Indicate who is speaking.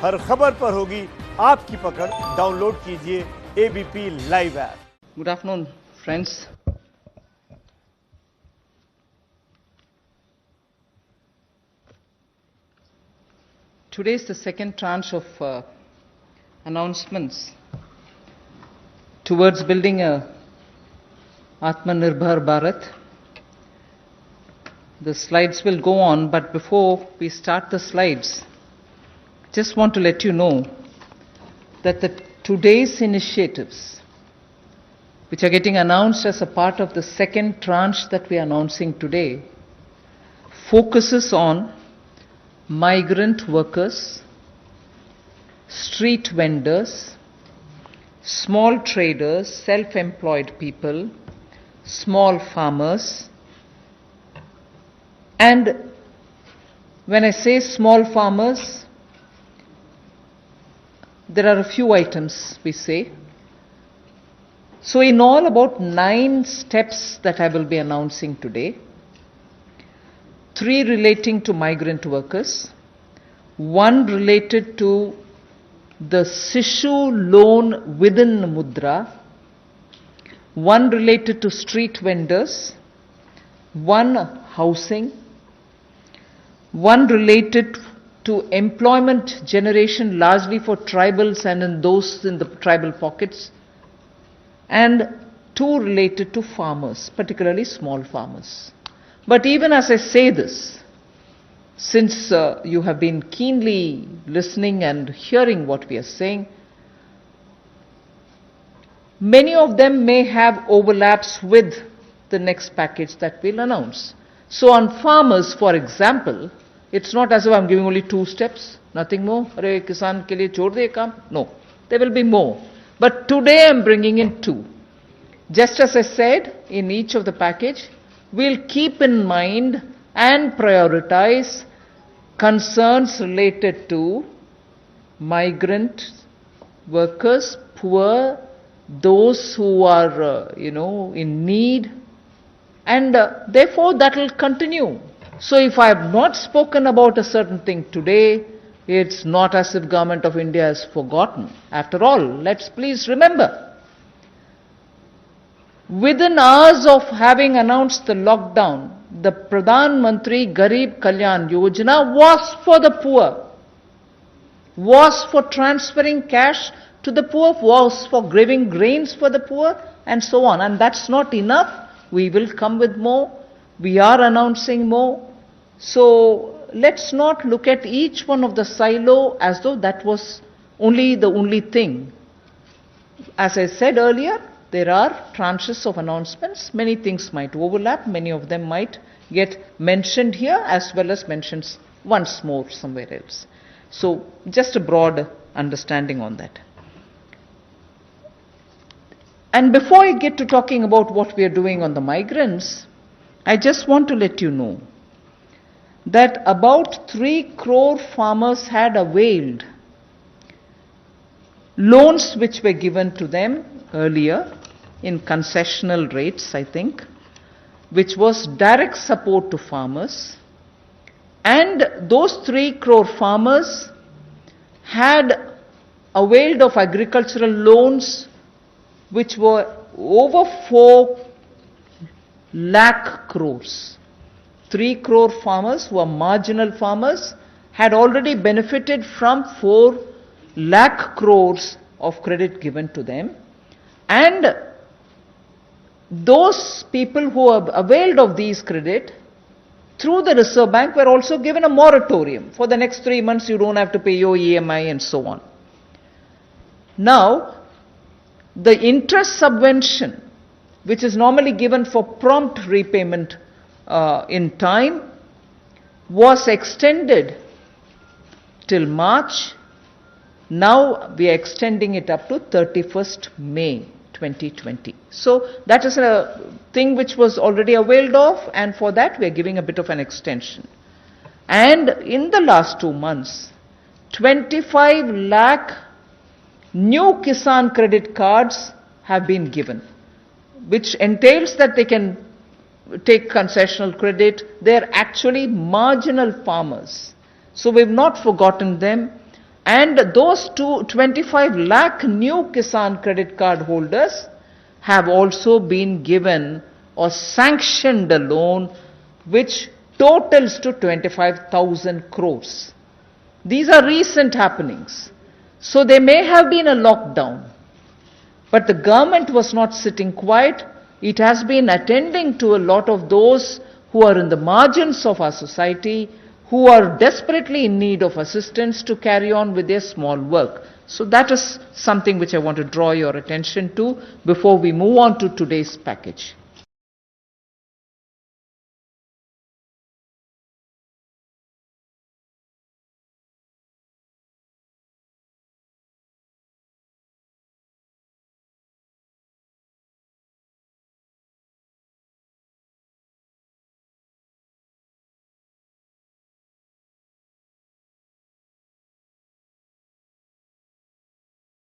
Speaker 1: हर खबर पर होगी आपकी पकड़। डाउनलोड कीजिए ABP live app.
Speaker 2: Good afternoon, friends. Today is the second tranche of announcements towards building a Atmanirbhar Bharat. The slides will go on, but before we start the slides, just want to let you know that today's initiatives, which are getting announced as a part of the second tranche that we are announcing today, focuses on migrant workers, street vendors, small traders, self-employed people, small farmers. And when I say small farmers, there are a few items we say. So in all, about 9 steps that I will be announcing today. 3 relating to migrant workers, 1 related to the Sishu loan within Mudra, 1 related to street vendors, 1 housing, 1 related to employment generation largely for tribals and in those in the tribal pockets, and 2 related to farmers, particularly small farmers. But even as I say this, since you have been keenly listening and hearing what we are saying, many of them may have overlaps with the next package that we'll announce. So on farmers, for example, it's not as if I'm giving only 2 steps, nothing more. Arey kisan ke liye chhod de kaam. No, there will be more. But today I'm bringing in 2. Just as I said in each of the package, we'll keep in mind and prioritize concerns related to migrant workers, poor, those who are, in need, and therefore that will continue. So if I have not spoken about a certain thing today, it's not as if Government of India has forgotten. After all, let's please remember, within hours of having announced the lockdown, the Pradhan Mantri Garib Kalyan Yojana was for the poor, was for transferring cash to the poor, was for giving grains for the poor, and so on. And that's not enough. We will come with more. We are announcing more. So let's not look at each one of the silo as though that was the only thing. As I said earlier, there are tranches of announcements. Many things might overlap. Many of them might get mentioned here as well as mentioned once more somewhere else. So just a broad understanding on that. And before I get to talking about what we are doing on the migrants, I just want to let you know that about 3 crore farmers had availed loans which were given to them earlier in concessional rates, I think, which was direct support to farmers. And those 3 crore farmers had availed of agricultural loans which were over 4 lakh crores. 3 crore farmers who are marginal farmers had already benefited from 4 lakh crores of credit given to them. And those people who have availed of these credit through the Reserve Bank were also given a moratorium. For the next 3 months you don't have to pay your EMI and so on. Now, the interest subvention, which is normally given for prompt repayment in time, was extended till March. Now we are extending it up to 31st May 2020. So that is a thing which was already availed of, and for that we are giving a bit of an extension. And in the last 2 months, 25 lakh new Kisan credit cards have been given, which entails that they can take concessional credit. They are actually marginal farmers. So we've not forgotten them. And those 25 lakh new Kisan credit card holders have also been given or sanctioned a loan which totals to 25,000 crores. These are recent happenings. So there may have been a lockdown, but the government was not sitting quiet. It has been attending to a lot of those who are in the margins of our society, who are desperately in need of assistance to carry on with their small work. So that is something which I want to draw your attention to before we move on to today's package.